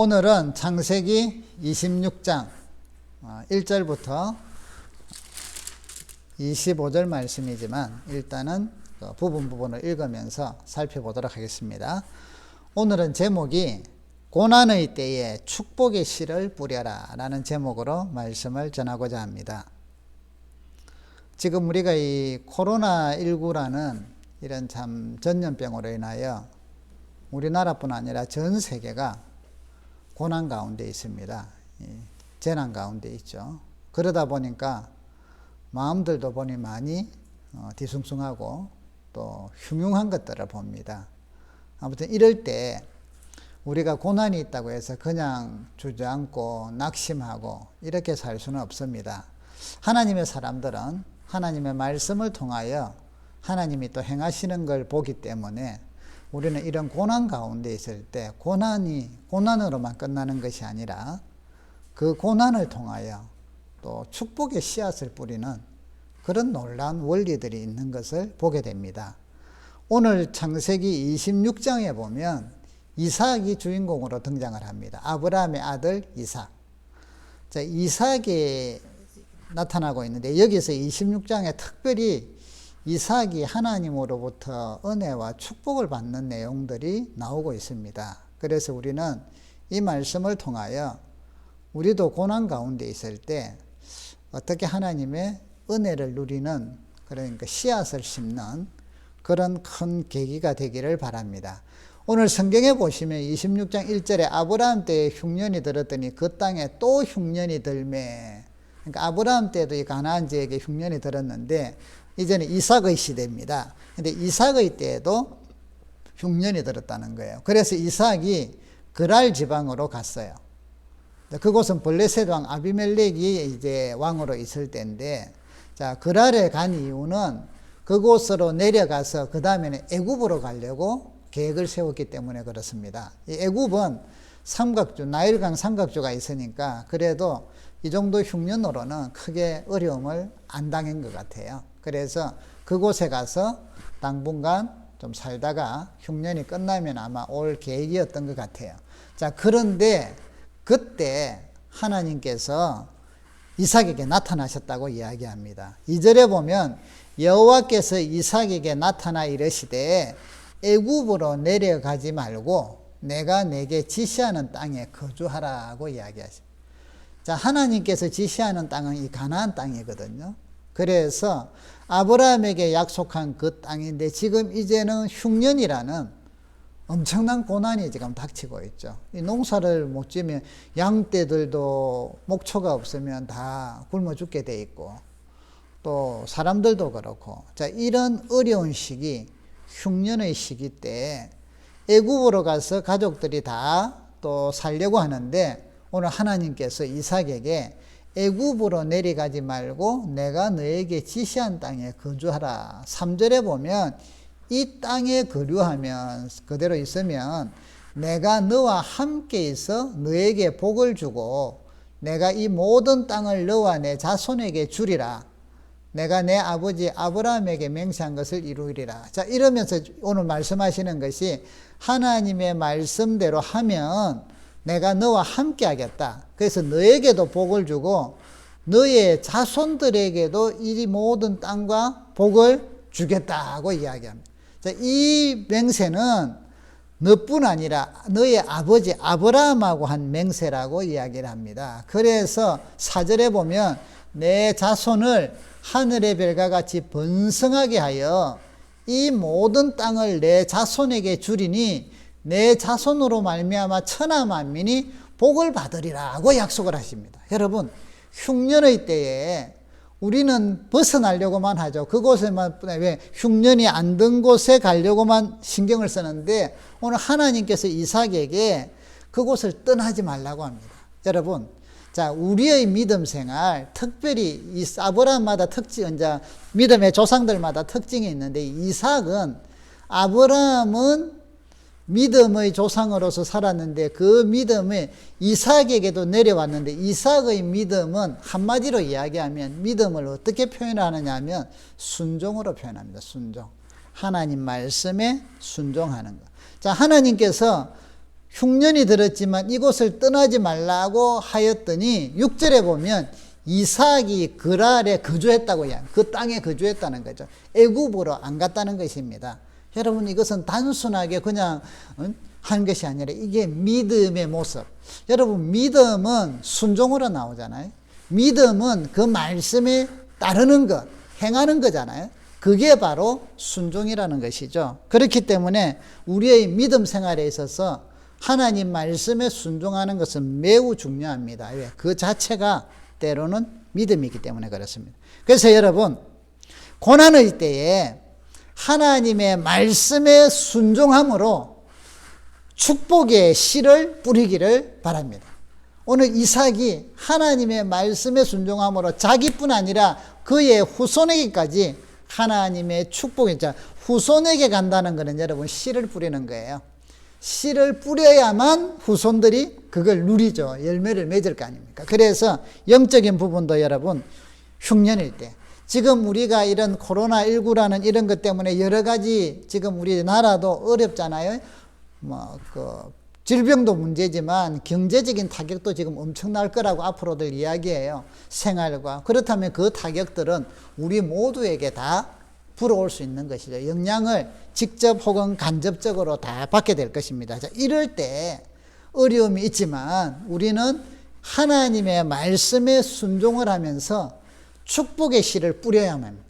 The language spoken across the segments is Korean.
오늘은 창세기 26장 1절부터 25절 말씀이지만 일단은 부분을 읽으면서 살펴보도록 하겠습니다. 오늘은 제목이 고난의 때에 축복의 씨를 뿌려라 라는 제목으로 말씀을 전하고자 합니다. 지금 우리가 이 코로나19라는 이런 참 전염병으로 인하여 우리나라뿐 아니라 전 세계가 고난 가운데 있습니다. 재난 가운데 있죠. 그러다 보니까 마음들도 보니 많이 뒤숭숭하고 또 흉흉한 것들을 봅니다. 아무튼 이럴 때 우리가 고난이 있다고 해서 그냥 주저앉고 낙심하고 이렇게 살 수는 없습니다. 하나님의 사람들은 하나님의 말씀을 통하여 하나님이 또 행하시는 걸 보기 때문에 우리는 이런 고난 가운데 있을 때 고난으로만 끝나는 것이 아니라 그 고난을 통하여 또 축복의 씨앗을 뿌리는 그런 놀라운 원리들이 있는 것을 보게 됩니다. 오늘 창세기 26장에 보면 이삭이 주인공으로 등장을 합니다. 아브라함의 아들 이삭. 자, 이삭이 나타나고 있는데 여기서 26장에 특별히 이삭이 하나님으로부터 은혜와 축복을 받는 내용들이 나오고 있습니다. 그래서 우리는 이 말씀을 통하여 우리도 고난 가운데 있을 때 어떻게 하나님의 은혜를 누리는 그러니까 씨앗을 심는 그런 큰 계기가 되기를 바랍니다. 오늘 성경에 보시면 26장 1절에 아브라함 때에 흉년이 들었더니 그 땅에 또 흉년이 들매. 그러니까 아브라함 때도 이 가나안 지역에 흉년이 들었는데 이제는 이삭의 시대입니다. 근데 이삭의 때에도 흉년이 들었다는 거예요. 그래서 이삭이 그랄 지방으로 갔어요. 그곳은 블레셋 왕 아비멜렉이 이제 왕으로 있을 때인데, 자, 그랄에 간 이유는 그곳으로 내려가서 그 다음에는 애굽으로 가려고 계획을 세웠기 때문에 그렇습니다. 이 애굽은 삼각주, 나일강 삼각주가 있으니까 그래도 이 정도 흉년으로는 크게 어려움을 안 당한 것 같아요. 그래서 그곳에 가서 당분간 좀 살다가 흉년이 끝나면 아마 올 계획이었던 것 같아요. 자, 그런데 그때 하나님께서 이삭에게 나타나셨다고 이야기합니다. 2절에 보면 여호와께서 이삭에게 나타나 이르시되 애굽으로 내려가지 말고 내가 내게 지시하는 땅에 거주하라고 이야기하십니다. 자, 하나님께서 지시하는 땅은 이 가나안 땅이거든요. 그래서 아브라함에게 약속한 그 땅인데 지금 이제는 흉년이라는 엄청난 고난이 지금 닥치고 있죠. 이 농사를 못 지면 양떼들도 목초가 없으면 다 굶어 죽게 돼 있고 또 사람들도 그렇고, 자, 이런 어려운 시기, 흉년의 시기 때 애굽으로 가서 가족들이 다 또 살려고 하는데 오늘 하나님께서 이삭에게 애굽으로 내려가지 말고 내가 너에게 지시한 땅에 거주하라. 3절에 보면 이 땅에 거류하면 그대로 있으면 내가 너와 함께 있어 너에게 복을 주고 내가 이 모든 땅을 너와 내 자손에게 주리라. 내가 내 아버지 아브라함에게 맹세한 것을 이루리라. 자, 이러면서 오늘 말씀하시는 것이 하나님의 말씀대로 하면 내가 너와 함께 하겠다. 그래서 너에게도 복을 주고 너의 자손들에게도 이 모든 땅과 복을 주겠다고 이야기합니다. 자, 이 맹세는 너뿐 아니라 너의 아버지 아브라함하고 한 맹세라고 이야기를 합니다. 그래서 4절에 보면 내 자손을 하늘의 별과 같이 번성하게 하여 이 모든 땅을 내 자손에게 주리니 내 자손으로 말미암아 천하 만민이 복을 받으리라고 약속을 하십니다. 여러분, 흉년의 때에 우리는 벗어나려고만 하죠. 그곳에만, 왜 흉년이 안 든 곳에 가려고만 신경을 쓰는데 오늘 하나님께서 이삭에게 그곳을 떠나지 말라고 합니다. 여러분, 자, 우리의 믿음 생활, 특별히 이 아브라함마다 이제 믿음의 조상들마다 특징이 있는데 이삭은 아브라함은 믿음의 조상으로서 살았는데 그 믿음이 이삭에게도 내려왔는데 이삭의 믿음은 한마디로 이야기하면 믿음을 어떻게 표현하느냐 하면 순종으로 표현합니다. 순종. 하나님 말씀에 순종하는 것. 자, 하나님께서 흉년이 들었지만 이곳을 떠나지 말라고 하였더니 6절에 보면 이삭이 그랄에 거주했다고 해요. 그 땅에 거주했다는 거죠. 애굽으로 안 갔다는 것입니다. 여러분, 이것은 단순하게 그냥 한 것이 아니라 이게 믿음의 모습. 여러분, 믿음은 순종으로 나오잖아요. 믿음은 그 말씀에 따르는 것, 행하는 거잖아요. 그게 바로 순종이라는 것이죠. 그렇기 때문에 우리의 믿음 생활에 있어서 하나님 말씀에 순종하는 것은 매우 중요합니다. 왜? 그 자체가 때로는 믿음이기 때문에 그렇습니다. 그래서 여러분, 고난의 때에 하나님의 말씀에 순종함으로 축복의 씨를 뿌리기를 바랍니다. 오늘 이삭이 하나님의 말씀에 순종함으로 자기뿐 아니라 그의 후손에게까지 하나님의 축복이, 후손에게 간다는 것은 여러분 씨를 뿌리는 거예요. 씨를 뿌려야만 후손들이 그걸 누리죠. 열매를 맺을 거 아닙니까? 그래서 영적인 부분도 여러분, 흉년일 때, 지금 우리가 이런 코로나19라는 이런 것 때문에 여러 가지 지금 우리나라도 어렵잖아요. 질병도 문제지만 경제적인 타격도 지금 엄청날 거라고 앞으로들 이야기해요. 생활과. 그렇다면 그 타격들은 우리 모두에게 다 불어올 수 있는 것이죠. 영향을 직접 혹은 간접적으로 다 받게 될 것입니다. 자, 이럴 때 어려움이 있지만 우리는 하나님의 말씀에 순종을 하면서 축복의 씨를 뿌려야만 합니다.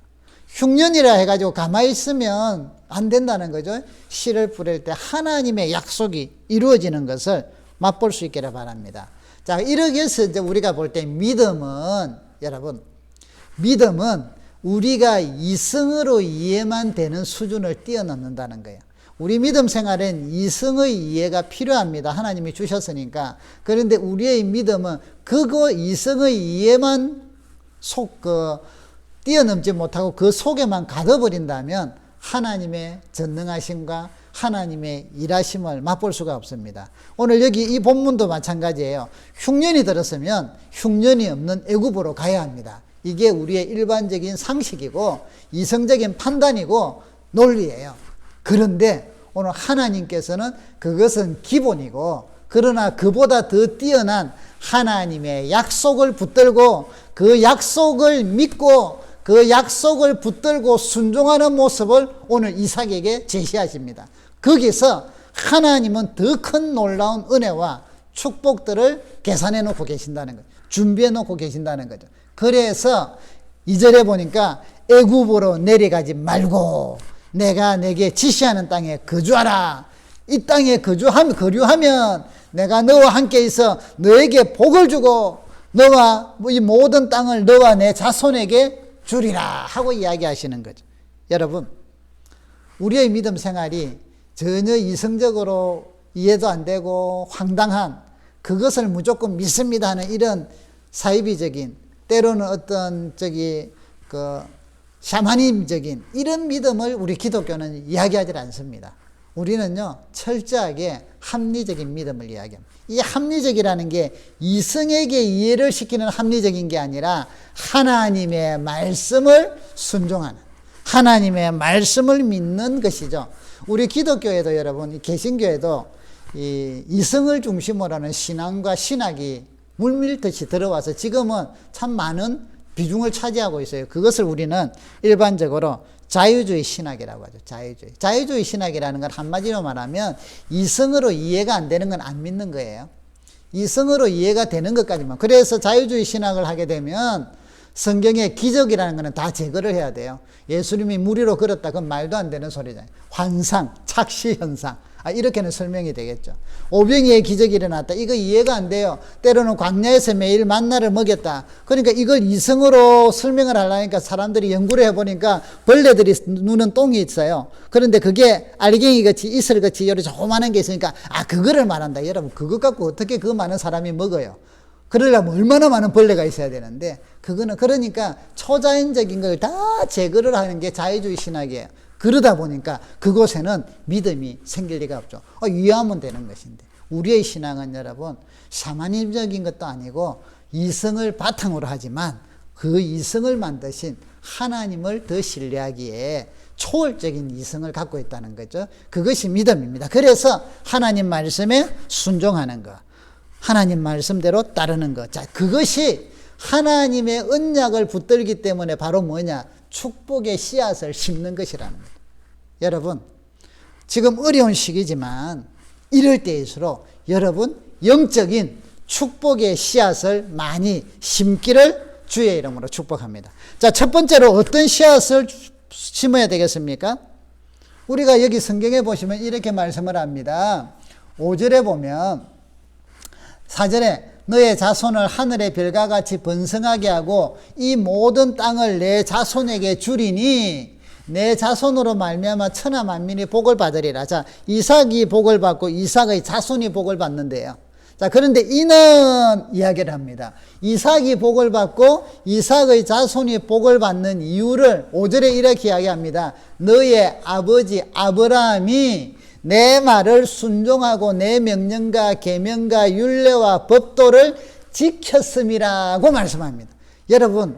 흉년이라 해가지고 가만히 있으면 안 된다는 거죠. 씨를 뿌릴 때 하나님의 약속이 이루어지는 것을 맛볼 수 있기를 바랍니다. 자, 이렇게 해서 이제 우리가 볼 때 믿음은, 여러분, 믿음은 우리가 이성으로 이해만 되는 수준을 뛰어넘는다는 거예요. 우리 믿음 생활엔 이성의 이해가 필요합니다. 하나님이 주셨으니까. 그런데 우리의 믿음은 그거 이성의 이해만 뛰어넘지 못하고 그 속에만 가둬버린다면 하나님의 전능하심과 하나님의 일하심을 맛볼 수가 없습니다. 오늘 여기 이 본문도 마찬가지예요. 흉년이 들었으면 흉년이 없는 애굽으로 가야 합니다. 이게 우리의 일반적인 상식이고 이성적인 판단이고 논리예요. 그런데 오늘 하나님께서는 그것은 기본이고, 그러나 그보다 더 뛰어난 하나님의 약속을 붙들고 그 약속을 믿고 그 약속을 붙들고 순종하는 모습을 오늘 이삭에게 제시하십니다. 거기서 하나님은 더 큰 놀라운 은혜와 축복들을 계산해 놓고 계신다는 거죠. 준비해 놓고 계신다는 거죠. 그래서 2절에 보니까 애굽으로 내려가지 말고 내가 내게 지시하는 땅에 거주하라. 이 땅에 거류하면 내가 너와 함께 있어 너에게 복을 주고 너와 이 모든 땅을 너와 내 자손에게 주리라 하고 이야기하시는 거죠. 여러분, 우리의 믿음 생활이 전혀 이성적으로 이해도 안 되고 황당한, 그것을 무조건 믿습니다 하는 이런 사이비적인, 때로는 어떤 샤머니즘적인 이런 믿음을 우리 기독교는 이야기하지 않습니다. 우리는요, 철저하게 합리적인 믿음을 이야기합니다. 이 합리적이라는 게 이성에게 이해를 시키는 합리적인 게 아니라 하나님의 말씀을 순종하는, 하나님의 말씀을 믿는 것이죠. 우리 기독교에도 여러분, 개신교에도 이성을 중심으로 하는 신앙과 신학이 물밀듯이 들어와서 지금은 참 많은 비중을 차지하고 있어요. 그것을 우리는 일반적으로 자유주의 신학이라고 하죠. 자유주의 신학이라는 건 한마디로 말하면 이성으로 이해가 안 되는 건 안 믿는 거예요. 이성으로 이해가 되는 것까지만. 그래서 자유주의 신학을 하게 되면 성경의 기적이라는 것은 다 제거를 해야 돼요. 예수님이 물 위로 걸었다. 그건 말도 안 되는 소리잖아요. 환상, 착시현상. 이렇게는 설명이 되겠죠. 오병이의 기적이 일어났다. 이거 이해가 안 돼요. 때로는 광야에서 매일 만나를 먹였다. 그러니까 이걸 이성으로 설명을 하려니까 사람들이 연구를 해보니까 벌레들이 누는 똥이 있어요. 그런데 그게 알갱이 같이 이슬 같이 요리 조그마한 게 있으니까 그거를 말한다. 여러분, 그것 갖고 어떻게 그 많은 사람이 먹어요? 그러려면 얼마나 많은 벌레가 있어야 되는데, 그거는 그러니까 초자연적인 걸 다 제거를 하는 게 자유주의 신학이에요. 그러다 보니까 그곳에는 믿음이 생길 리가 없죠. 위하면 되는 것인데, 우리의 신앙은 여러분 샤머니즘적인 것도 아니고 이성을 바탕으로 하지만 그 이성을 만드신 하나님을 더 신뢰하기에 초월적인 이성을 갖고 있다는 거죠. 그것이 믿음입니다. 그래서 하나님 말씀에 순종하는 것, 하나님 말씀대로 따르는 것. 자, 그것이 하나님의 언약을 붙들기 때문에 바로 뭐냐? 축복의 씨앗을 심는 것이라는 거예요. 여러분, 지금 어려운 시기지만 이럴 때일수록 여러분 영적인 축복의 씨앗을 많이 심기를 주의 이름으로 축복합니다. 자, 첫 번째로 어떤 씨앗을 심어야 되겠습니까? 우리가 여기 성경에 보시면 이렇게 말씀을 합니다. 5절에 보면 4절에 너의 자손을 하늘의 별과 같이 번성하게 하고 이 모든 땅을 내 자손에게 주리니 내 자손으로 말미암아 천하 만민이 복을 받으리라. 자, 이삭이 복을 받고 이삭의 자손이 복을 받는데요. 자, 그런데 이는 이야기를 합니다. 이삭이 복을 받고 이삭의 자손이 복을 받는 이유를 5절에 이렇게 이야기합니다. 너의 아버지 아브라함이 내 말을 순종하고 내 명령과 계명과 율례와 법도를 지켰음이라고 말씀합니다. 여러분,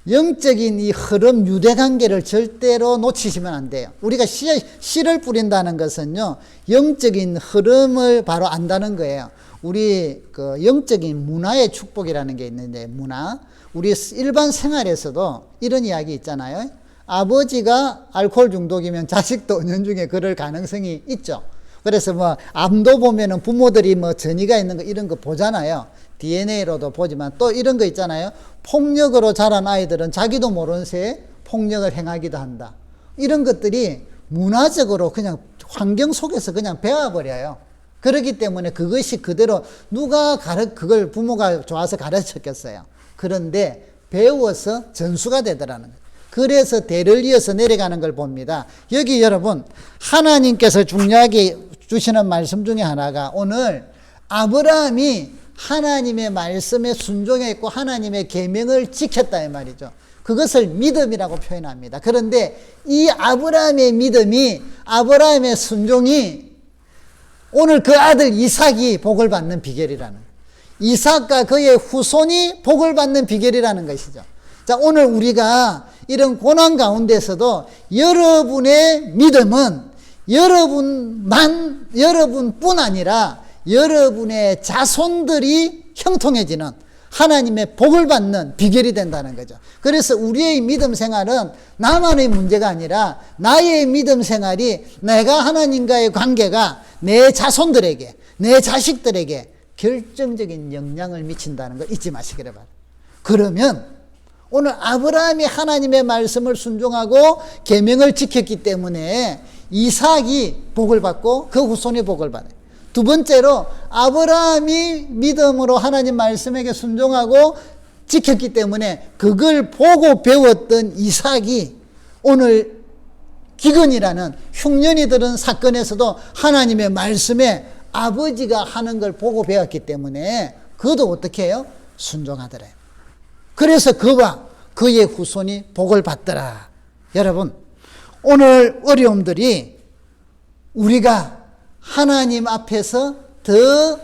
영적인 이 흐름, 유대관계를 절대로 놓치시면 안 돼요. 우리가 씨를 뿌린다는 것은요, 영적인 흐름을 바로 안다는 거예요. 우리 그 영적인 문화의 축복이라는 게 있는데, 문화. 우리 일반 생활에서도 이런 이야기 있잖아요. 아버지가 알코올 중독이면 자식도 은연중에 그럴 가능성이 있죠. 그래서 뭐 암도 보면은 부모들이 뭐 전이가 있는 거 이런 거 보잖아요. DNA로도 보지만 또 이런 거 있잖아요. 폭력으로 자란 아이들은 자기도 모르는 새에 폭력을 행하기도 한다. 이런 것들이 문화적으로 그냥 환경 속에서 그냥 배워버려요. 그렇기 때문에 그것이 그대로 누가 그걸 부모가 좋아서 가르쳤겠어요. 그런데 배워서 전수가 되더라는 거예요. 그래서 대를 이어서 내려가는 걸 봅니다. 여기 여러분, 하나님께서 중요하게 주시는 말씀 중에 하나가 오늘 아브라함이 하나님의 말씀에 순종했고 하나님의 계명을 지켰다 이 말이죠. 그것을 믿음이라고 표현합니다. 그런데 이 아브라함의 믿음이, 아브라함의 순종이 오늘 그 아들 이삭이 복을 받는 비결이라는 거예요. 이삭과 그의 후손이 복을 받는 비결이라는 것이죠. 자, 오늘 우리가 이런 고난 가운데서도 여러분의 믿음은 여러분뿐 아니라 여러분의 자손들이 형통해지는 하나님의 복을 받는 비결이 된다는 거죠. 그래서 우리의 믿음 생활은 나만의 문제가 아니라 나의 믿음 생활이 내가 하나님과의 관계가 내 자손들에게, 내 자식들에게 결정적인 영향을 미친다는 걸 잊지 마시기를 바랍니다. 그러면 오늘 아브라함이 하나님의 말씀을 순종하고 계명을 지켰기 때문에 이삭이 복을 받고 그 후손이 복을 받아요. 두 번째로 아브라함이 믿음으로 하나님 말씀에게 순종하고 지켰기 때문에 그걸 보고 배웠던 이삭이 오늘 기근이라는 흉년이 들은 사건에서도 하나님의 말씀에 아버지가 하는 걸 보고 배웠기 때문에 그도 어떻게 해요? 순종하더래요. 그래서 그와 그의 후손이 복을 받더라. 여러분, 오늘 어려움들이 우리가 하나님 앞에서 더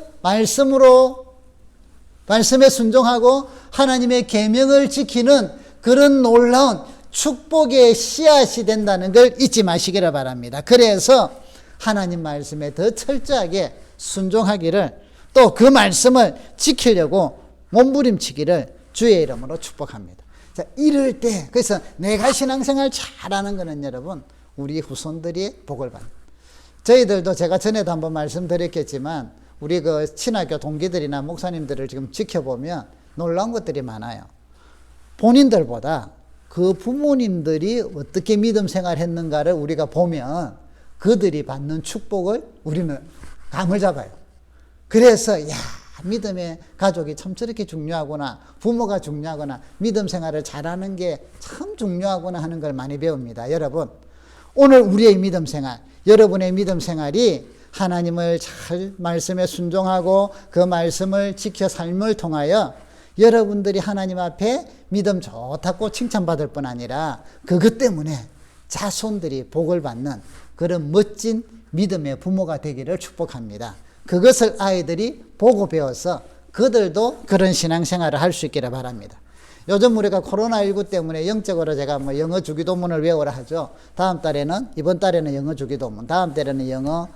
말씀에 순종하고 하나님의 계명을 지키는 그런 놀라운 축복의 씨앗이 된다는 걸 잊지 마시기를 바랍니다. 그래서 하나님 말씀에 더 철저하게 순종하기를, 또 그 말씀을 지키려고 몸부림치기를 주의 이름으로 축복합니다. 자, 이럴 때, 그래서 내가 신앙생활 잘하는 거는 여러분, 우리 후손들이 복을 받는. 저희들도 제가 전에도 한번 말씀드렸겠지만, 우리 그 신학교 동기들이나 목사님들을 지금 지켜보면 놀라운 것들이 많아요. 본인들보다 그 부모님들이 어떻게 믿음 생활 했는가를 우리가 보면 그들이 받는 축복을 우리는 감을 잡아요. 그래서, 믿음의 가족이 참 저렇게 중요하구나, 부모가 중요하구나, 믿음 생활을 잘하는 게 참 중요하구나 하는 걸 많이 배웁니다. 여러분, 오늘 우리의 믿음 생활, 여러분의 믿음 생활이 하나님을 잘 말씀에 순종하고 그 말씀을 지켜 삶을 통하여 여러분들이 하나님 앞에 믿음 좋다고 칭찬받을 뿐 아니라 그것 때문에 자손들이 복을 받는 그런 멋진 믿음의 부모가 되기를 축복합니다. 그것을 아이들이 보고 배워서 그들도 그런 신앙생활을 할 수 있기를 바랍니다. 요즘 우리가 코로나19 때문에 영적으로 제가 뭐 영어 주기도문을 외우라 하죠. 이번 달에는 영어 주기도문, 다음 달에는 영어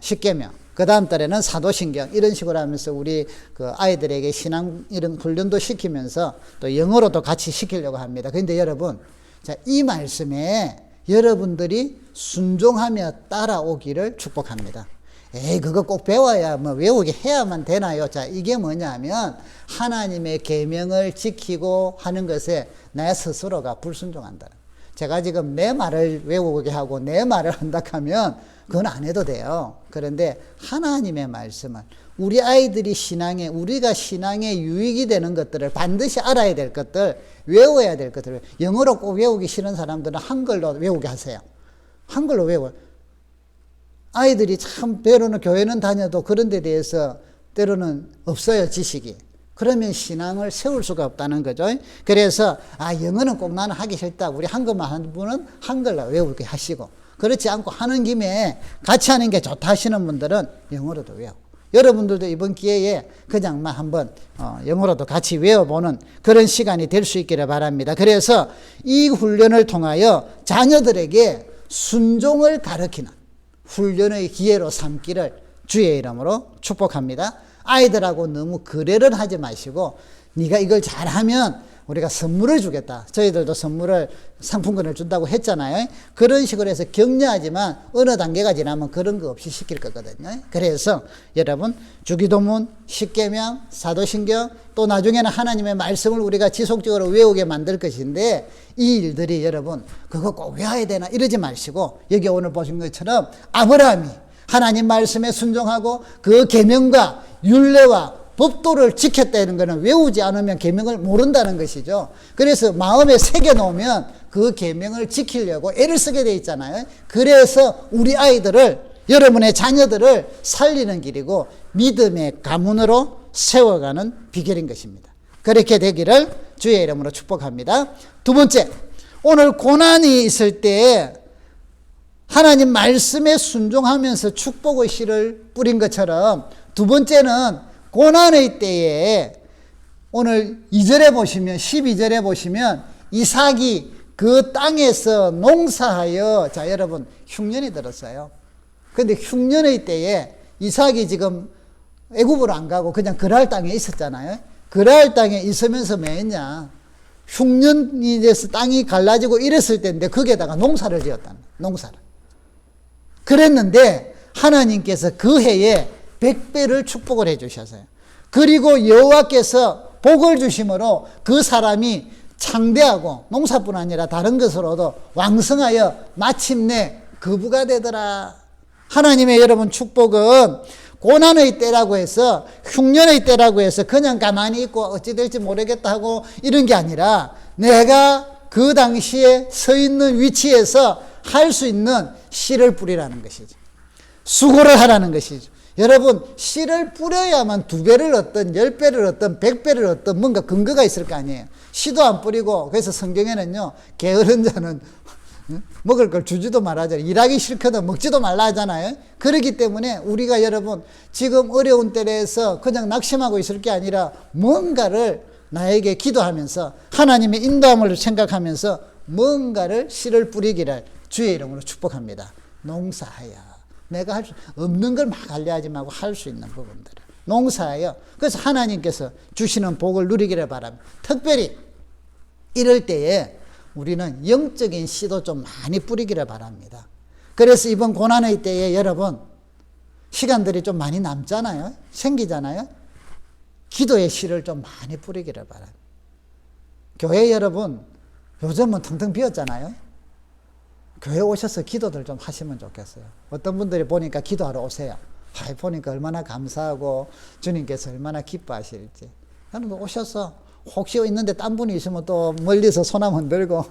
십계명, 그 다음 달에는 사도신경, 이런 식으로 하면서 우리 그 아이들에게 신앙 이런 훈련도 시키면서 또 영어로도 같이 시키려고 합니다. 그런데 여러분, 자, 이 말씀에 여러분들이 순종하며 따라오기를 축복합니다. 에이, 그거 꼭 배워야 뭐 외우게 해야만 되나요? 자, 이게 뭐냐면 하나님의 계명을 지키고 하는 것에 내 스스로가 불순종한다. 제가 지금 내 말을 외우게 하고 내 말을 한다 하면 그건 안 해도 돼요. 그런데 하나님의 말씀을 우리가 신앙에 유익이 되는 것들을 반드시 알아야 될 것들, 외워야 될 것들을 영어로 꼭 외우기 싫은 사람들은 한글로 외우게 하세요. 한글로 외워요. 아이들이 참 때로는 교회는 다녀도 그런 데 대해서 때로는 없어요, 지식이. 그러면 신앙을 세울 수가 없다는 거죠. 그래서 영어는 꼭 나는 하기 싫다. 우리 한글만 하는 분은 한글로 외우게 하시고, 그렇지 않고 하는 김에 같이 하는 게 좋다 하시는 분들은 영어로도 외우고, 여러분들도 이번 기회에 그냥만 한번 영어로도 같이 외워보는 그런 시간이 될 수 있기를 바랍니다. 그래서 이 훈련을 통하여 자녀들에게 순종을 가르치는 훈련의 기회로 삼기를 주의 이름으로 축복합니다. 아이들하고 너무 거래를 하지 마시고, 네가 이걸 잘하면 우리가 선물을 주겠다. 저희들도 상품권을 준다고 했잖아요. 그런 식으로 해서 격려하지만 어느 단계가 지나면 그런 거 없이 시킬 거거든요. 그래서 여러분, 주기도문, 십계명, 사도신경, 또 나중에는 하나님의 말씀을 우리가 지속적으로 외우게 만들 것인데, 이 일들이 여러분 그거 꼭 외워야 되나 이러지 마시고, 여기 오늘 보신 것처럼 아브라함이 하나님 말씀에 순종하고 그 계명과 율례와 법도를 지켰다는 것은 외우지 않으면 계명을 모른다는 것이죠. 그래서 마음에 새겨 놓으면 그 계명을 지키려고 애를 쓰게 돼 있잖아요. 그래서 우리 아이들을, 여러분의 자녀들을 살리는 길이고 믿음의 가문으로 세워가는 비결인 것입니다. 그렇게 되기를 주의 이름으로 축복합니다. 두 번째, 오늘 고난이 있을 때 하나님 말씀에 순종하면서 축복의 씨를 뿌린 것처럼, 두 번째는 고난의 때에 오늘 2절에 보시면, 12절에 보시면 이삭이 그 땅에서 농사하여, 자, 여러분, 흉년이 들었어요. 근데 흉년의 때에 이삭이 지금 애굽으로 안 가고 그냥 그랄 땅에 있었잖아요. 그랄 땅에 있으면서 뭐 했냐? 흉년이 돼서 땅이 갈라지고 이랬을 때인데 거기에다가 농사를 지었다는 거예요. 농사를. 그랬는데 하나님께서 그 해에 100배를 축복을 해 주셨어요. 그리고 여호와께서 복을 주심으로 그 사람이 창대하고 농사뿐 아니라 다른 것으로도 왕성하여 마침내 거부가 되더라. 하나님의 여러분 축복은 고난의 때라고 해서, 흉년의 때라고 해서 그냥 가만히 있고 어찌 될지 모르겠다 하고 이런 게 아니라, 내가 그 당시에 서 있는 위치에서 할 수 있는 씨를 뿌리라는 것이죠. 수고를 하라는 것이죠. 여러분, 씨를 뿌려야만 2배를 얻든 10배를 얻든 100배를 얻든 뭔가 근거가 있을 거 아니에요. 씨도 안 뿌리고, 그래서 성경에는요, 게으른 자는 먹을 걸 주지도 말하잖아요. 일하기 싫거든 먹지도 말라 하잖아요. 그렇기 때문에 우리가 여러분 지금 어려운 때에서 그냥 낙심하고 있을 게 아니라 뭔가를 나에게 기도하면서 하나님의 인도함을 생각하면서 뭔가를 씨를 뿌리기를 주의 이름으로 축복합니다. 농사하여. 내가 할 수 없는 걸 막 알려하지 말고 할 수 있는 부분들을 농사하여. 그래서 하나님께서 주시는 복을 누리기를 바랍니다. 특별히 이럴 때에 우리는 영적인 씨도 좀 많이 뿌리기를 바랍니다. 그래서 이번 고난의 때에 여러분 시간들이 좀 많이 남잖아요. 생기잖아요. 기도의 씨를 좀 많이 뿌리기를 바랍니다. 교회 여러분 요즘은 텅텅 비었잖아요. 교회 오셔서 기도들 좀 하시면 좋겠어요. 어떤 분들이 보니까 기도하러 오세요. 보니까 얼마나 감사하고 주님께서 얼마나 기뻐하실지. 여러분 오셔서 혹시 있는데 딴 분이 있으면 또 멀리서 손 한번 들고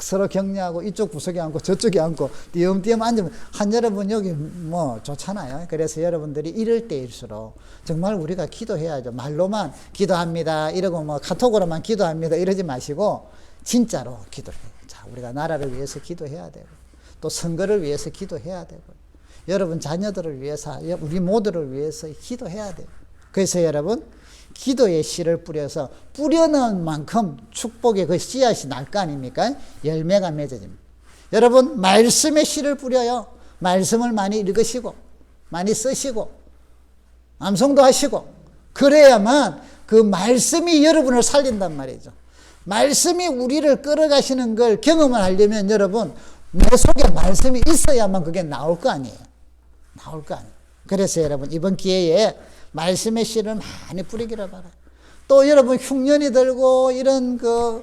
서로 격려하고 이쪽 구석에 앉고 저쪽에 앉고 띄엄띄엄 앉으면 한 여러분 여기 뭐 좋잖아요. 그래서 여러분들이 이럴 때일수록 정말 우리가 기도해야죠. 말로만 기도합니다 이러고 뭐 카톡으로만 기도합니다 이러지 마시고 진짜로 기도해요. 자, 우리가 나라를 위해서 기도해야 되고 또 선거를 위해서 기도해야 되고 여러분 자녀들을 위해서 우리 모두를 위해서 기도해야 돼요. 그래서 여러분 기도의 씨를 뿌려서 뿌려놓은 만큼 축복의 그 씨앗이 날 거 아닙니까? 열매가 맺어집니다. 여러분, 말씀의 씨를 뿌려요. 말씀을 많이 읽으시고 많이 쓰시고 암송도 하시고 그래야만 그 말씀이 여러분을 살린단 말이죠. 말씀이 우리를 끌어가시는 걸 경험을 하려면 여러분 내 속에 말씀이 있어야만 그게 나올 거 아니에요. 나올 거 아니에요. 그래서 여러분 이번 기회에 말씀의 씨를 많이 뿌리기를 바라요. 또 여러분 흉년이 들고 이런 그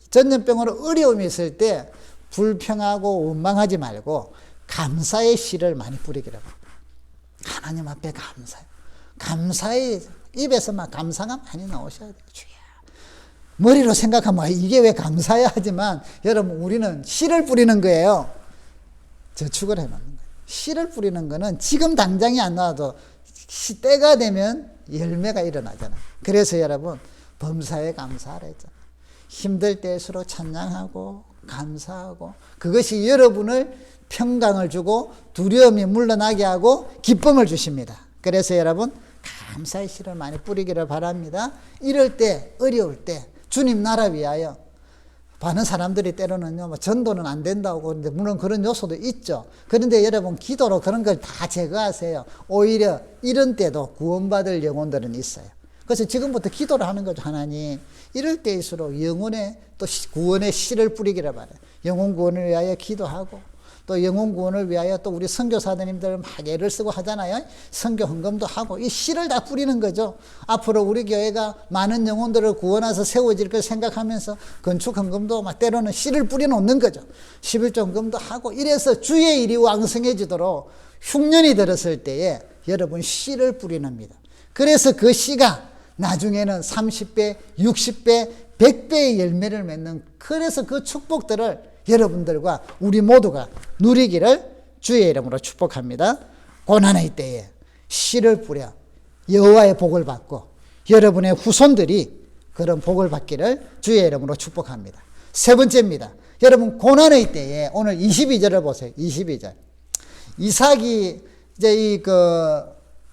전염병으로 어려움이 있을 때 불평하고 원망하지 말고 감사의 씨를 많이 뿌리기를 바라요. 하나님 앞에 감사해요. 감사의 입에서 막 감사가 많이 나오셔야 돼요. 주여. 머리로 생각하면 이게 왜 감사해야 하지만 여러분 우리는 씨를 뿌리는 거예요. 저축을 해놓는 거예요. 씨를 뿌리는 거는 지금 당장이 안 나와도 때가 되면 열매가 일어나잖아요. 그래서 여러분 범사에 감사하라 했잖아요. 힘들 때일수록 찬양하고 감사하고 그것이 여러분을 평강을 주고 두려움이 물러나게 하고 기쁨을 주십니다. 그래서 여러분 감사의 씨를 많이 뿌리기를 바랍니다. 이럴 때 어려울 때 주님 나라 위하여 많은 사람들이 때로는요 뭐 전도는 안 된다고 하는데 물론 그런 요소도 있죠. 그런데 여러분 기도로 그런 걸 다 제거하세요. 오히려 이런 때도 구원받을 영혼들은 있어요. 그래서 지금부터 기도를 하는 거죠. 하나님 이럴 때일수록 영혼의 또 구원의 씨를 뿌리기를 바라요. 영혼 구원을 위하여 기도하고 또 영혼 구원을 위하여 또 우리 선교사님들 막 애를 쓰고 하잖아요. 선교 헌금도 하고 이 씨를 다 뿌리는 거죠. 앞으로 우리 교회가 많은 영혼들을 구원해서 세워질 걸 생각하면서 건축 헌금도 막 때로는 씨를 뿌려 놓는 거죠. 11조 헌금도 하고 이래서 주의 일이 왕성해지도록 흉년이 들었을 때에 여러분 씨를 뿌리는니다. 그래서 그 씨가 나중에는 30배, 60배, 100배의 열매를 맺는 그래서 그 축복들을 여러분들과 우리 모두가 누리기를 주의 이름으로 축복합니다. 고난의 때에 씨를 뿌려 여호와의 복을 받고 여러분의 후손들이 그런 복을 받기를 주의 이름으로 축복합니다. 세 번째입니다. 여러분 고난의 때에 오늘 22절을 보세요. 22절. 이삭이 이제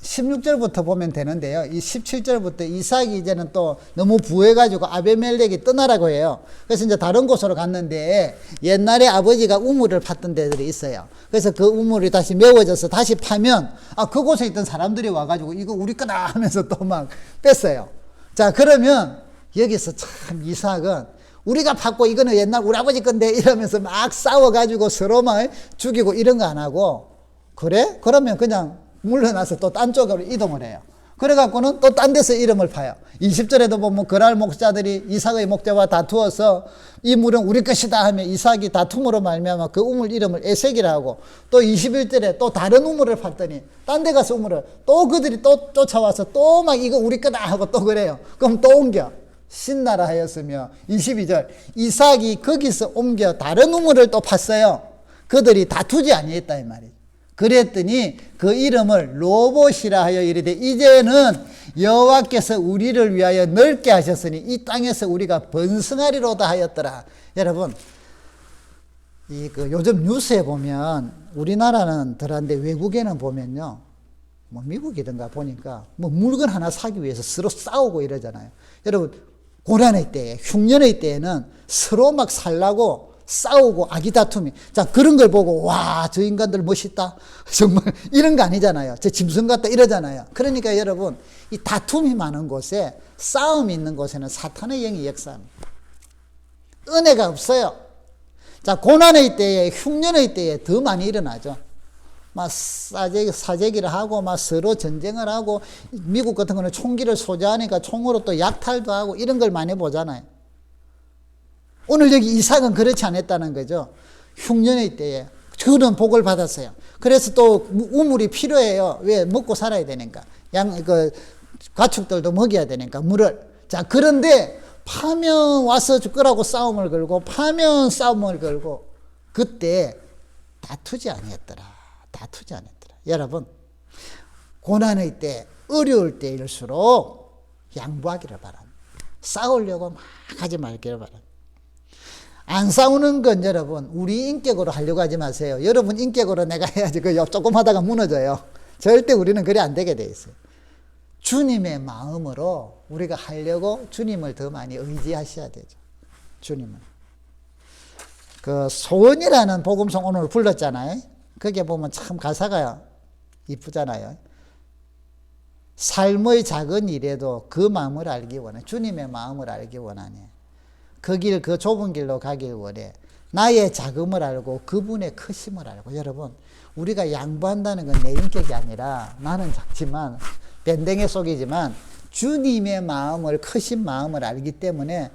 16절부터 보면 되는데요. 이 17절부터 이삭이 이제는 또 너무 부해가지고 아베멜렉이 떠나라고 해요. 그래서 이제 다른 곳으로 갔는데 옛날에 아버지가 우물을 팠던 데들이 있어요. 그래서 그 우물이 다시 메워져서 다시 파면 그곳에 있던 사람들이 와가지고 이거 우리 거다 하면서 또 막 뺐어요. 자, 그러면 여기서 참 이삭은 우리가 팠고 이거는 옛날 우리 아버지 건데 이러면서 막 싸워가지고 서로 막 죽이고 이런 거 안 하고 그래? 그러면 그냥 물러나서 또 딴 쪽으로 이동을 해요. 그래갖고는 또 딴 데서 이름을 파요. 20절에도 보면 그랄 목자들이 이삭의 목자와 다투어서 이 물은 우리 것이다 하며 이삭이 다툼으로 말미암아 그 우물 이름을 에색이라 하고 또 21절에 또 다른 우물을 팠더니 딴 데 가서 우물을 또 그들이 또 쫓아와서 또 막 이거 우리 거다 하고 또 그래요. 그럼 또 옮겨. 신나라 하였으며 22절 이삭이 거기서 옮겨 다른 우물을 또 팠어요. 그들이 다투지 아니했다 이 말이에요. 그랬더니 그 이름을 로봇이라 하여 이르되 이제는 여호와께서 우리를 위하여 넓게 하셨으니 이 땅에서 우리가 번성하리로다 하였더라. 여러분 요즘 뉴스에 보면 우리나라는 덜한데 외국에는 보면요 뭐 미국이든가 보니까 뭐 물건 하나 사기 위해서 서로 싸우고 이러잖아요. 여러분 고난의 때에 흉년의 때에는 서로 막 살라고 싸우고 아기다툼이 자 그런 걸 보고 와 저 인간들 멋있다 정말 이런 거 아니잖아요. 저 짐승 같다 이러잖아요. 그러니까 여러분 이 다툼이 많은 곳에 싸움이 있는 곳에는 사탄의 영이 역사합니다. 은혜가 없어요. 자 고난의 때에 흉년의 때에 더 많이 일어나죠. 막 사재기를 하고 막 서로 전쟁을 하고 미국 같은 거는 총기를 소지하니까 총으로 또 약탈도 하고 이런 걸 많이 보잖아요. 오늘 여기 이삭은 그렇지 않았다는 거죠. 흉년의 때에 그런 복을 받았어요. 그래서 또 우물이 필요해요. 왜? 먹고 살아야 되니까. 가축들도 먹여야 되니까 물을. 자, 그런데 파면 와서 죽으라고 싸움을 걸고 파면 싸움을 걸고 그때 다투지 아니했더라. 여러분 고난의 때 어려울 때일수록 양보하기를 바랍니다. 싸우려고 막 하지 말기를 바랍니다. 안 싸우는 건 여러분 우리 인격으로 하려고 하지 마세요. 여러분 인격으로 내가 해야지 그 조금 하다가 무너져요. 절대 우리는 그래 안 되게 돼 있어요. 주님의 마음으로 우리가 하려고 주님을 더 많이 의지하셔야 되죠. 주님을. 그 소원이라는 복음송 오늘 불렀잖아요. 거기에 보면 참 가사가 이쁘잖아요. 삶의 작은 일에도 그 마음을 알기 원해. 주님의 마음을 알기 원하네. 그 길, 그 좁은 길로 가길 원해. 나의 작음을 알고 그분의 크심을 알고. 여러분, 우리가 양보한다는 건 내 인격이 아니라 나는 작지만 밴댕이 속이지만 주님의 마음을, 크신 마음을 알기 때문에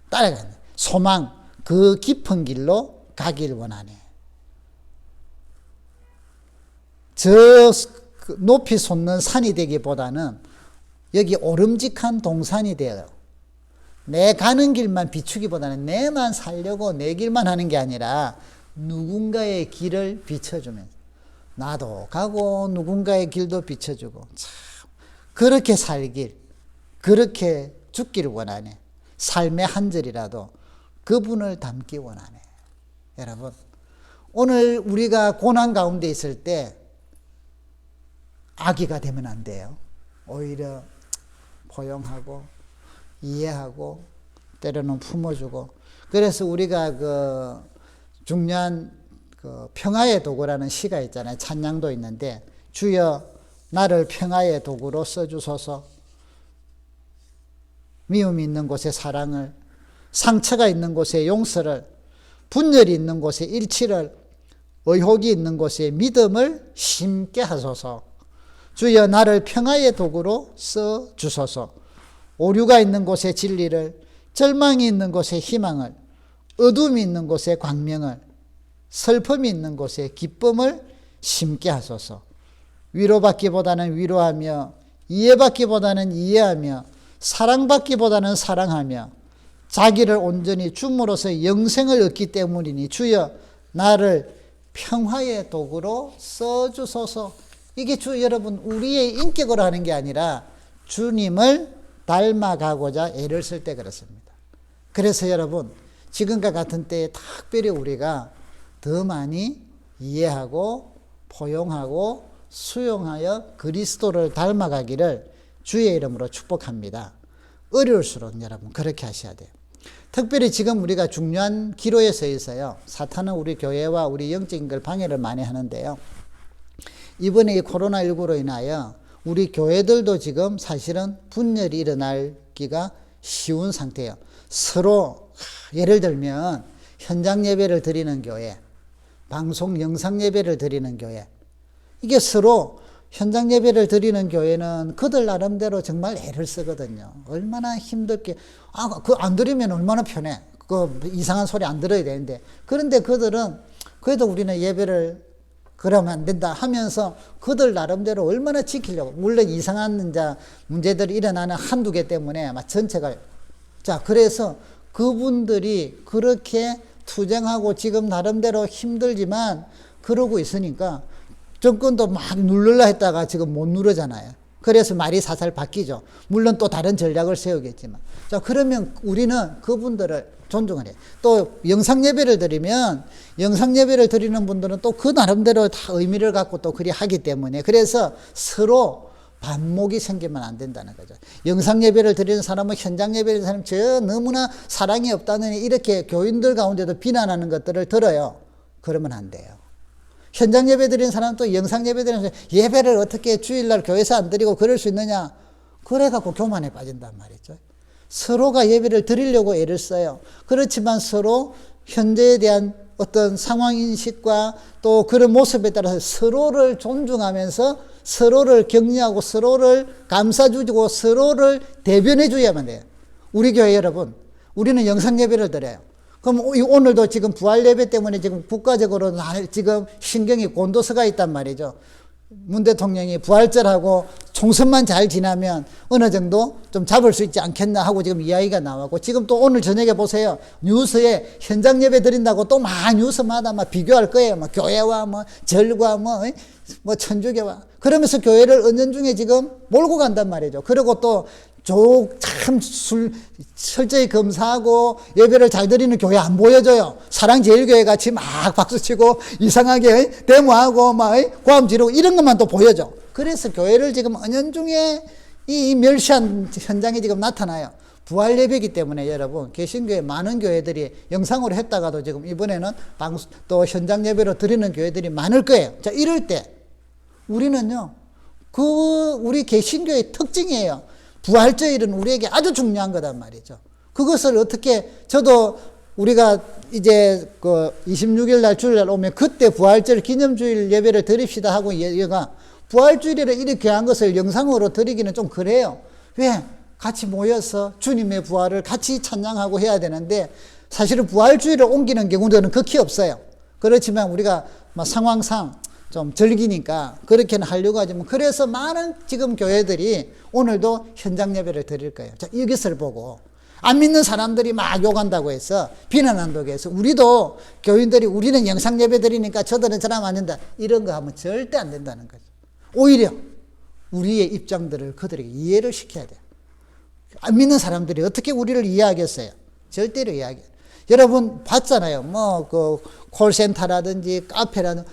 따라가네. 소망, 그 깊은 길로 가길 원하네. 저 높이 솟는 산이 되기보다는 여기 오름직한 동산이 되어요. 내 가는 길만 비추기보다는 내만 살려고 내 길만 하는 게 아니라 누군가의 길을 비춰주면서 나도 가고 누군가의 길도 비춰주고 참 그렇게 살길, 그렇게 죽기를 원하네. 삶의 한 절이라도 그분을 담기 원하네. 여러분, 오늘 우리가 고난 가운데 있을 때 악의가 되면 안 돼요. 오히려 포용하고 이해하고 때로는 품어주고. 그래서 우리가 그 중요한 그 평화의 도구라는 시가 있잖아요. 찬양도 있는데 주여 나를 평화의 도구로 써주소서. 미움이 있는 곳에 사랑을, 상처가 있는 곳에 용서를, 분열이 있는 곳에 일치를, 의혹이 있는 곳에 믿음을 심게 하소서. 주여 나를 평화의 도구로 써주소서. 오류가 있는 곳에 진리를, 절망이 있는 곳에 희망을, 어둠이 있는 곳에 광명을, 슬픔이 있는 곳에 기쁨을 심게 하소서. 위로받기보다는 위로하며, 이해받기보다는 이해하며, 사랑받기보다는 사랑하며, 자기를 온전히 줌으로써 영생을 얻기 때문이니 주여 나를 평화의 도구로 써주소서. 이게 여러분 우리의 인격으로 하는 게 아니라 주님을 닮아가고자 애를 쓸 때 그렇습니다. 그래서 여러분 지금과 같은 때에 특별히 우리가 더 많이 이해하고 포용하고 수용하여 그리스도를 닮아가기를 주의 이름으로 축복합니다. 어려울수록 여러분 그렇게 하셔야 돼요. 특별히 지금 우리가 중요한 기로에 서 있어요. 사탄은 우리 교회와 우리 영적인 걸 방해를 많이 하는데요. 이번에 이 코로나19로 인하여 우리 교회들도 지금 사실은 분열이 일어나기가 쉬운 상태예요. 서로 예를 들면 현장 예배를 드리는 교회, 방송 영상 예배를 드리는 교회, 이게 서로 현장 예배를 드리는 교회는 그들 나름대로 정말 애를 쓰거든요. 얼마나 힘들게, 그거 안 들으면 얼마나 편해. 그 이상한 소리 안 들어야 되는데. 그런데 그들은 그래도 우리는 예배를 그러면 안 된다 하면서 그들 나름대로 얼마나 지키려고. 물론 이상한 문제들이 일어나는 한두 개 때문에 막 전체가. 자, 그래서 그분들이 그렇게 투쟁하고 지금 나름대로 힘들지만 그러고 있으니까 정권도 막 누르려 했다가 지금 못 누르잖아요. 그래서 말이 살살 바뀌죠. 물론 또 다른 전략을 세우겠지만. 자, 그러면 우리는 그분들을 존중을 해요. 또 영상 예배를 드리면 영상 예배를 드리는 분들은 또 그 나름대로 다 의미를 갖고 또 그리 하기 때문에 그래서 서로 반목이 생기면 안 된다는 거죠. 영상 예배를 드리는 사람은 현장 예배를 드리는 사람은 저 너무나 사랑이 없다느니 이렇게 교인들 가운데도 비난하는 것들을 들어요. 그러면 안 돼요. 현장 예배 드리는 사람은 또 영상 예배 드리는 사람 예배를 어떻게 주일날 교회에서 안 드리고 그럴 수 있느냐. 그래갖고 교만에 빠진단 말이죠. 서로가 예배를 드리려고 애를 써요. 그렇지만 서로 현재에 대한 어떤 상황인식과 또 그런 모습에 따라서 서로를 존중하면서 서로를 격려하고 서로를 감싸주고 서로를 대변해 줘야만 돼요. 우리 교회 여러분, 우리는 영상 예배를 드려요. 그럼 오늘도 지금 부활 예배 때문에 지금 국가적으로 지금 신경이 곤도서가 있단 말이죠. 문 대통령이 부활절하고 총선만 잘 지나면 어느 정도 좀 잡을 수 있지 않겠나 하고 지금 이야기가 나왔고 지금 또 오늘 저녁에 보세요. 뉴스에 현장 예배 드린다고 또 막 뉴스마다 막 비교할 거예요. 막 교회와 뭐 절과 뭐 천주교와 그러면서 교회를 은연중에 지금 몰고 간단 말이죠. 그리고 또 참 철저히 검사하고 예배를 잘 드리는 교회 안 보여줘요. 사랑제일교회 같이 막 박수치고 이상하게 데모하고 막 고함 지르고 이런 것만 또 보여줘. 그래서 교회를 지금 은연중에 이 멸시한 현장이 지금 나타나요. 부활 예배이기 때문에 여러분, 개신교회 많은 교회들이 영상으로 했다가도 지금 이번에는 또 현장 예배로 드리는 교회들이 많을 거예요. 자, 이럴 때 우리는요, 우리 개신교의 특징이에요. 부활절은 우리에게 아주 중요한 거단 말이죠. 그것을 어떻게, 저도 우리가 이제 26일 날 주일날 오면 그때 부활절 기념주일 예배를 드립시다 하고 얘가 부활주일에 이렇게 귀한 것을 영상으로 드리기는 좀 그래요. 왜? 같이 모여서 주님의 부활을 같이 찬양하고 해야 되는데 사실은 부활주일을 옮기는 경우들은 극히 없어요. 그렇지만 우리가 상황상 좀 즐기니까 그렇게는 하려고 하지만, 그래서 많은 지금 교회들이 오늘도 현장 예배를 드릴 거예요. 자, 이것을 보고 안 믿는 사람들이 막 욕한다고 해서, 비난한다고 해서 우리도 교인들이 우리는 영상 예배 드리니까 저들은 저러면 안 된다, 이런 거 하면 절대 안 된다는 거죠. 오히려 우리의 입장들을 그들에게 이해를 시켜야 돼요. 안 믿는 사람들이 어떻게 우리를 이해하겠어요? 절대로 이해하게. 여러분 봤잖아요. 콜센터라든지 카페라든지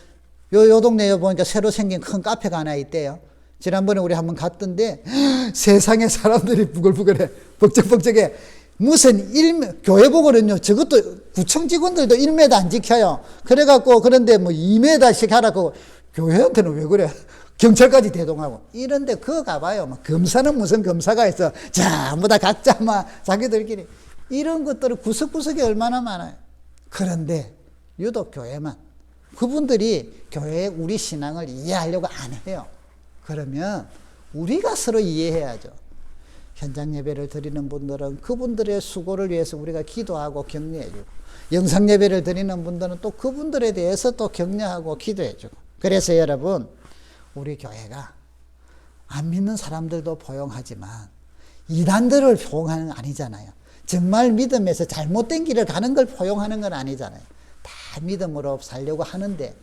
요 동네에 보니까 새로 생긴 큰 카페가 하나 있대요. 지난번에 우리 한번 갔던데 세상에 사람들이 부글부글해, 벅적벅적해. 무슨 교회 보고는요, 저것도 구청 직원들도 1m 안 지켜요. 그래갖고 그런데 2m씩 하라고. 교회한테는 왜 그래? 경찰까지 대동하고. 이런데 그거 가봐요. 검사는 무슨 검사가 있어. 전부 다 각자 자기들끼리. 이런 것들은 구석구석에 얼마나 많아요. 그런데 유독 교회만, 그분들이 교회의 우리 신앙을 이해하려고 안 해요. 그러면 우리가 서로 이해해야죠. 현장 예배를 드리는 분들은 그분들의 수고를 위해서 우리가 기도하고 격려해주고, 영상 예배를 드리는 분들은 또 그분들에 대해서 또 격려하고 기도해주고. 그래서 여러분, 우리 교회가 안 믿는 사람들도 포용하지만 이단들을 포용하는 건 아니잖아요. 정말 믿음에서 잘못된 길을 가는 걸 포용하는 건 아니잖아요. 다 믿음으로 살려고 하는데,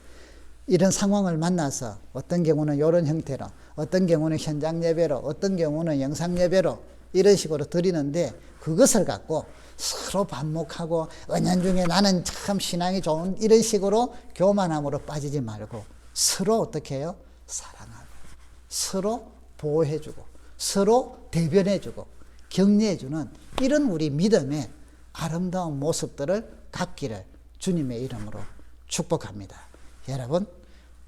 이런 상황을 만나서 어떤 경우는 이런 형태로, 어떤 경우는 현장 예배로, 어떤 경우는 영상 예배로 이런 식으로 드리는데, 그것을 갖고 서로 반목하고 은연중에 나는 참 신앙이 좋은 이런 식으로 교만함으로 빠지지 말고 서로 어떻게 해요? 사랑하고 서로 보호해주고 서로 대변해주고 격려해주는 이런 우리 믿음의 아름다운 모습들을 갖기를 주님의 이름으로 축복합니다. 여러분,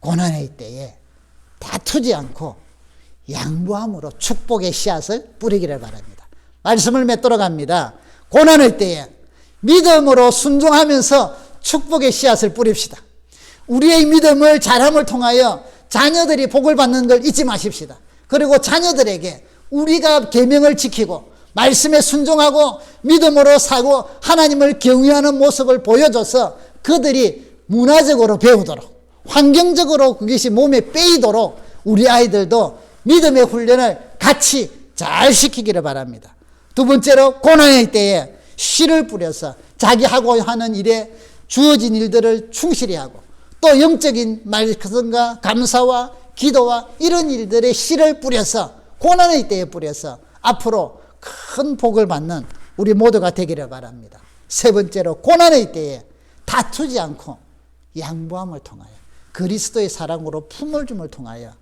고난의 때에 다투지 않고 양보함으로 축복의 씨앗을 뿌리기를 바랍니다. 말씀을 맺도록 합니다. 고난의 때에 믿음으로 순종하면서 축복의 씨앗을 뿌립시다. 우리의 믿음을 잘함을 통하여 자녀들이 복을 받는 걸 잊지 마십시다. 그리고 자녀들에게 우리가 계명을 지키고 말씀에 순종하고 믿음으로 사고 하나님을 경외하는 모습을 보여줘서 그들이 문화적으로 배우도록, 환경적으로 그것이 몸에 빼이도록 우리 아이들도 믿음의 훈련을 같이 잘 시키기를 바랍니다. 두 번째로, 고난의 때에 씨를 뿌려서 자기 하고 하는 일에 주어진 일들을 충실히 하고, 또 영적인 말씀과 감사와 기도와 이런 일들의 씨를 뿌려서, 고난의 때에 뿌려서 앞으로 큰 복을 받는 우리 모두가 되기를 바랍니다. 세 번째로, 고난의 때에 다투지 않고 양보함을 통하여 그리스도의 사랑으로 품을 줌을 통하여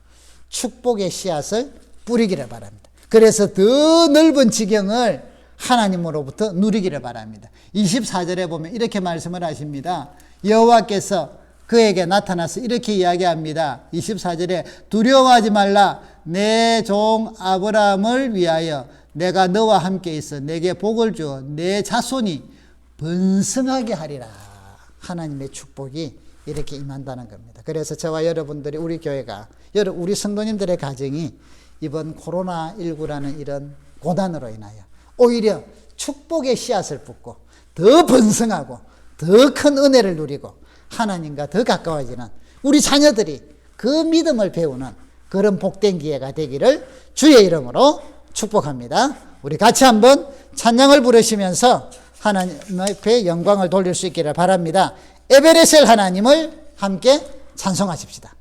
축복의 씨앗을 뿌리기를 바랍니다. 그래서 더 넓은 지경을 하나님으로부터 누리기를 바랍니다. 24절에 보면 이렇게 말씀을 하십니다. 여호와께서 그에게 나타나서 이렇게 이야기합니다. 24절에 두려워하지 말라. 내 종 아브라함을 위하여 내가 너와 함께 있어 내게 복을 주어 내 자손이 번성하게 하리라. 하나님의 축복이 이렇게 임한다는 겁니다. 그래서 저와 여러분들이, 우리 교회가, 우리 성도님들의 가정이 이번 코로나19라는 이런 고난으로 인하여 오히려 축복의 씨앗을 붓고 더 번성하고 더 큰 은혜를 누리고 하나님과 더 가까워지는 우리 자녀들이 그 믿음을 배우는 그런 복된 기회가 되기를 주의 이름으로 축복합니다. 우리 같이 한번 찬양을 부르시면서 하나님 앞에 영광을 돌릴 수 있기를 바랍니다. 에베레셀 하나님을 함께 찬송하십시다.